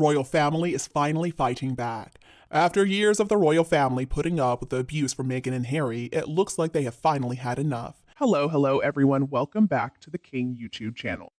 royal family is finally fighting back. After years of the royal family putting up with the abuse from Meghan and Harry, it looks like they have finally had enough. Hello everyone, welcome back to the King YouTube channel.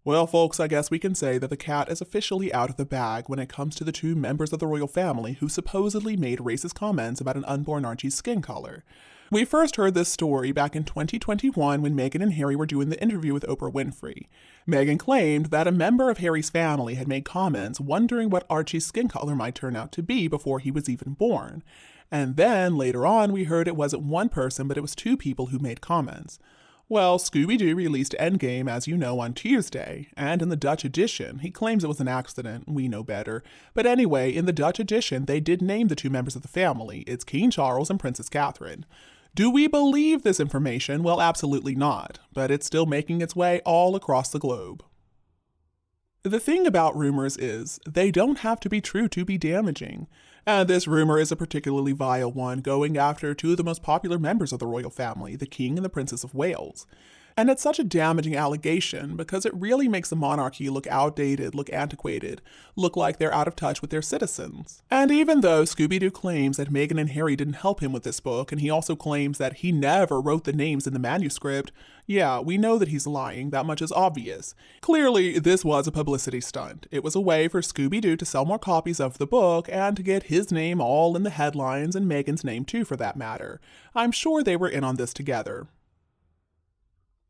Well, folks, I guess we can say that the cat is officially out of the bag when it comes to the two members of the royal family who supposedly made racist comments about an unborn Archie's skin color. We first heard this story back in 2021 when Meghan and Harry were doing the interview with Oprah Winfrey. Meghan claimed that a member of Harry's family had made comments wondering what Archie's skin color might turn out to be before he was even born. And then, later on, we heard it wasn't one person, but it was two people who made comments. Well, Scooby-Doo released Endgame, as you know, on Tuesday, and in the Dutch edition, he claims it was an accident, we know better. But anyway, in the Dutch edition, they did name the two members of the family. It's King Charles and Princess Catherine. Do we believe this information? Well, absolutely not, but it's still making its way all across the globe. The thing about rumors is, they don't have to be true to be damaging. And this rumor is a particularly vile one, going after two of the most popular members of the royal family, the King and the Princess of Wales. And it's such a damaging allegation because it really makes the monarchy look outdated, look antiquated, look like they're out of touch with their citizens. And even though Scooby-Doo claims that Meghan and Harry didn't help him with this book, and he also claims that he never wrote the names in the manuscript, yeah, we know that he's lying, that much is obvious. Clearly, this was a publicity stunt. It was a way for Scooby-Doo to sell more copies of the book and to get his name all in the headlines and Meghan's name too, for that matter. I'm sure they were in on this together.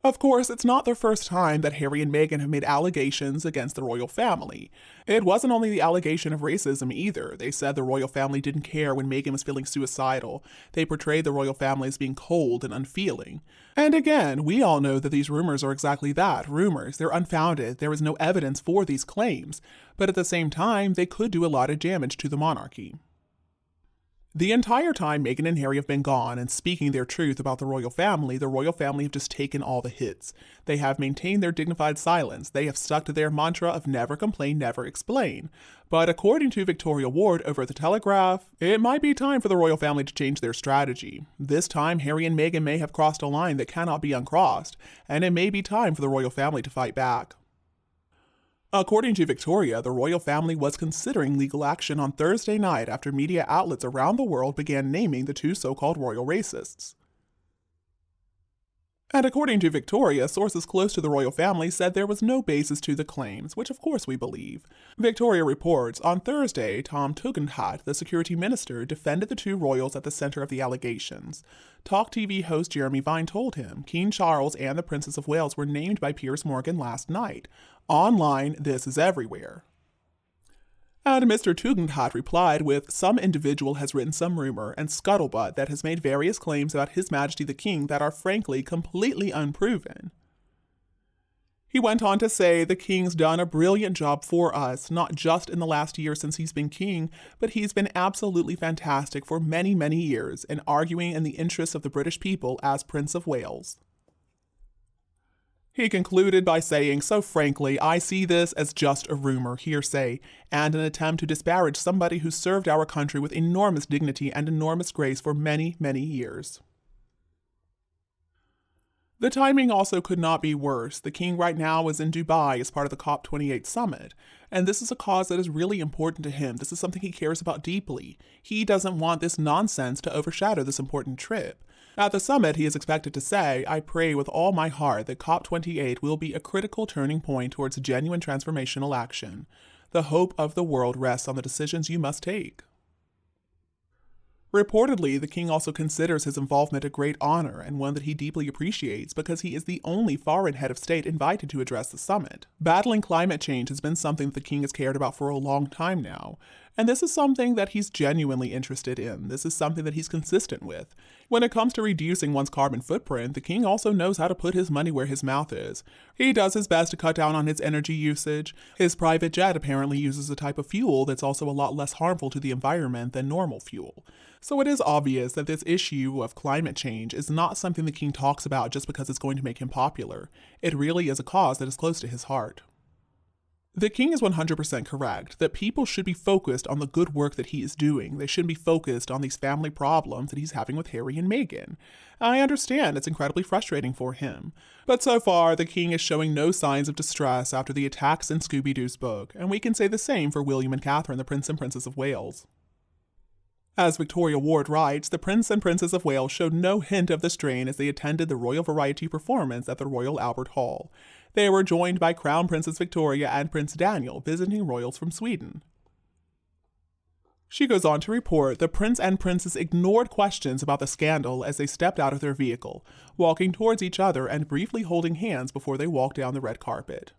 Of course, it's not the first time that Harry and Meghan have made allegations against the royal family. It wasn't only the allegation of racism either. They said the royal family didn't care when Meghan was feeling suicidal. They portrayed the royal family as being cold and unfeeling. And again, we all know that these rumors are exactly that, rumors. They're unfounded. There is no evidence for these claims. But at the same time, they could do a lot of damage to the monarchy. The entire time Meghan and Harry have been gone and speaking their truth about the royal family have just taken all the hits. They have maintained their dignified silence. They have stuck to their mantra of never complain, never explain. But according to Victoria Ward over at The Telegraph, it might be time for the royal family to change their strategy. This time, Harry and Meghan may have crossed a line that cannot be uncrossed, and it may be time for the royal family to fight back. According to Victoria, the royal family was considering legal action on Thursday night after media outlets around the world began naming the two so-called royal racists. And according to Victoria, sources close to the royal family said there was no basis to the claims, which of course we believe. Victoria reports, on Thursday, Tom Tugendhat, the security minister, defended the two royals at the center of the allegations. Talk TV host Jeremy Vine told him King Charles and the Princess of Wales were named by Piers Morgan last night. Online, this is everywhere. And Mr. Tugendhat replied with, some individual has written some rumor and scuttlebutt that has made various claims about His Majesty the King that are frankly completely unproven. He went on to say the King's done a brilliant job for us, not just in the last year since he's been king, but he's been absolutely fantastic for many, many years in arguing in the interests of the British people as Prince of Wales. He concluded by saying, so frankly, I see this as just a rumor, hearsay, and an attempt to disparage somebody who served our country with enormous dignity and enormous grace for many, many years. The timing also could not be worse. The king right now is in Dubai as part of the COP28 summit, and this is a cause that is really important to him. This is something he cares about deeply. He doesn't want this nonsense to overshadow this important trip. At the summit, he is expected to say, I pray with all my heart that COP28 will be a critical turning point towards genuine transformational action. The hope of the world rests on the decisions you must take. Reportedly, the king also considers his involvement a great honor and one that he deeply appreciates because he is the only foreign head of state invited to address the summit. Battling climate change has been something that the king has cared about for a long time now, and this is something that he's genuinely interested in. This is something that he's consistent with. When it comes to reducing one's carbon footprint, the king also knows how to put his money where his mouth is. He does his best to cut down on his energy usage. His private jet apparently uses a type of fuel that's also a lot less harmful to the environment than normal fuel. So it is obvious that this issue of climate change is not something the king talks about just because it's going to make him popular. It really is a cause that is close to his heart. The king is 100% correct that people should be focused on the good work that he is doing. They shouldn't be focused on these family problems that he's having with Harry and Meghan. I understand it's incredibly frustrating for him. But so far, the king is showing no signs of distress after the attacks in Scooby-Doo's book, and we can say the same for William and Catherine, the Prince and Princess of Wales. As Victoria Ward writes, the Prince and Princess of Wales showed no hint of the strain as they attended the Royal Variety performance at the Royal Albert Hall. They were joined by Crown Princess Victoria and Prince Daniel, visiting royals from Sweden. She goes on to report the Prince and Princess ignored questions about the scandal as they stepped out of their vehicle, walking towards each other and briefly holding hands before they walked down the red carpet.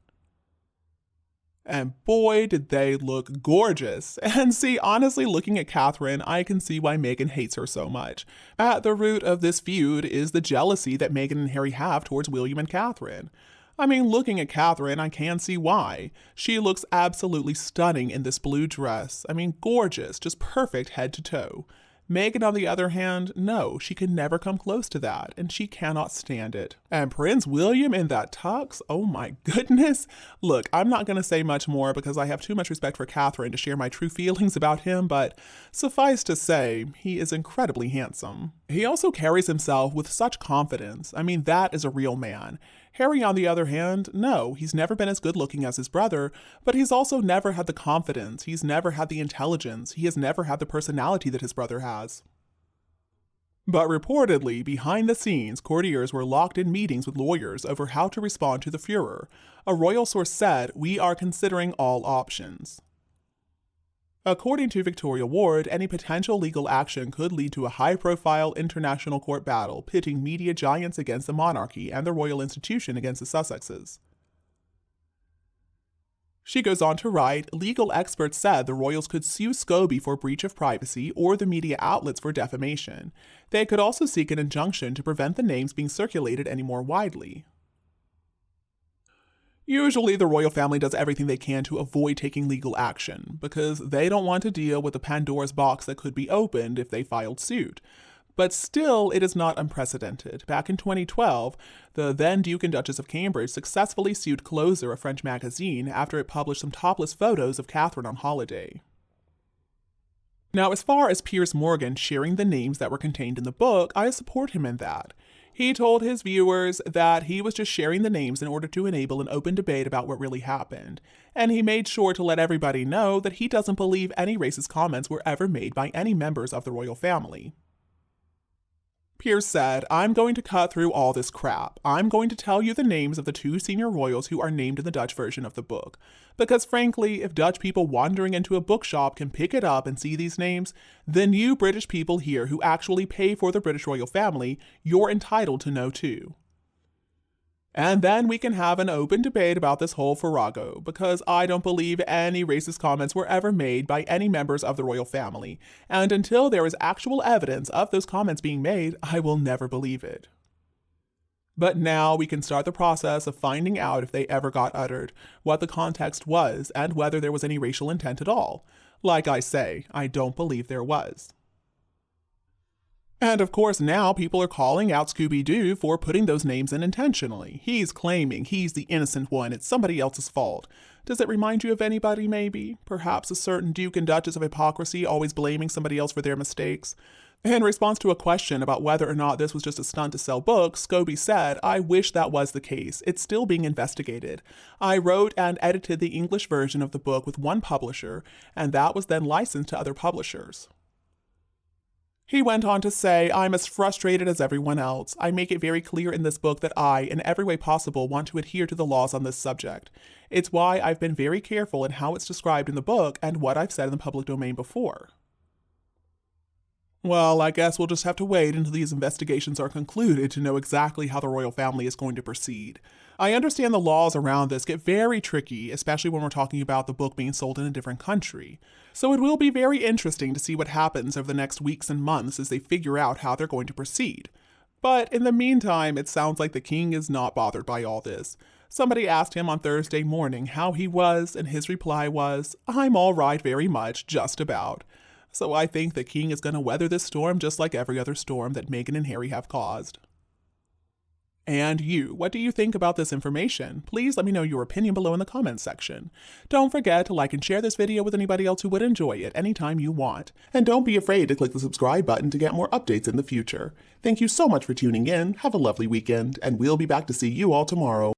And boy, did they look gorgeous. And see, honestly, looking at Catherine, I can see why Meghan hates her so much. At the root of this feud is the jealousy that Meghan and Harry have towards William and Catherine. I mean, looking at Catherine, I can see why. She looks absolutely stunning in this blue dress. I mean, gorgeous, just perfect head to toe. Meghan, on the other hand, no, she can never come close to that, and she cannot stand it. And Prince William in that tux, oh my goodness. Look, I'm not going to say much more because I have too much respect for Catherine to share my true feelings about him, but suffice to say, he is incredibly handsome. He also carries himself with such confidence. I mean, that is a real man. Harry, on the other hand, no, he's never been as good looking as his brother, but he's also never had the confidence, he's never had the intelligence, he has never had the personality that his brother has. But reportedly, behind the scenes, courtiers were locked in meetings with lawyers over how to respond to the furor. A royal source said, "We are considering all options." According to Victoria Ward, any potential legal action could lead to a high-profile international court battle pitting media giants against the monarchy and the royal institution against the Sussexes. She goes on to write, legal experts said the royals could sue Scobie for breach of privacy or the media outlets for defamation. They could also seek an injunction to prevent the names being circulated any more widely. Usually, the royal family does everything they can to avoid taking legal action, because they don't want to deal with the Pandora's box that could be opened if they filed suit. But still, it is not unprecedented. Back in 2012, the then Duke and Duchess of Cambridge successfully sued Closer, a French magazine, after it published some topless photos of Catherine on holiday. Now, as far as Piers Morgan sharing the names that were contained in the book, I support him in that. He told his viewers that he was just sharing the names in order to enable an open debate about what really happened, and he made sure to let everybody know that he doesn't believe any racist comments were ever made by any members of the royal family. Piers said, "I'm going to cut through all this crap. I'm going to tell you the names of the 2 senior royals who are named in the Dutch version of the book. Because frankly, if Dutch people wandering into a bookshop can pick it up and see these names, then you British people here who actually pay for the British royal family, you're entitled to know too. And then we can have an open debate about this whole farrago, because I don't believe any racist comments were ever made by any members of the royal family, and until there is actual evidence of those comments being made, I will never believe it." But now we can start the process of finding out if they ever got uttered, what the context was, and whether there was any racial intent at all. Like I say, I don't believe there was. And of course, now people are calling out Scooby-Doo for putting those names in intentionally. He's claiming he's the innocent one, it's somebody else's fault. Does it remind you of anybody, maybe? Perhaps a certain Duke and Duchess of hypocrisy, always blaming somebody else for their mistakes? In response to a question about whether or not this was just a stunt to sell books, Scobie said, "I wish that was the case. It's still being investigated. I wrote and edited the English version of the book with one publisher, and that was then licensed to other publishers." He went on to say, "I'm as frustrated as everyone else. I make it very clear in this book that I, in every way possible, want to adhere to the laws on this subject. It's why I've been very careful in how it's described in the book and what I've said in the public domain before." Well, I guess we'll just have to wait until these investigations are concluded to know exactly how the royal family is going to proceed. I understand the laws around this get very tricky, especially when we're talking about the book being sold in a different country. So it will be very interesting to see what happens over the next weeks and months as they figure out how they're going to proceed. But in the meantime, it sounds like the king is not bothered by all this. Somebody asked him on Thursday morning how he was, and his reply was, "I'm all right very much, just about." So I think the king is going to weather this storm just like every other storm that Meghan and Harry have caused. And you, what do you think about this information? Please let me know your opinion below in the comments section. Don't forget to like and share this video with anybody else who would enjoy it anytime you want. And don't be afraid to click the subscribe button to get more updates in the future. Thank you so much for tuning in, have a lovely weekend, and we'll be back to see you all tomorrow.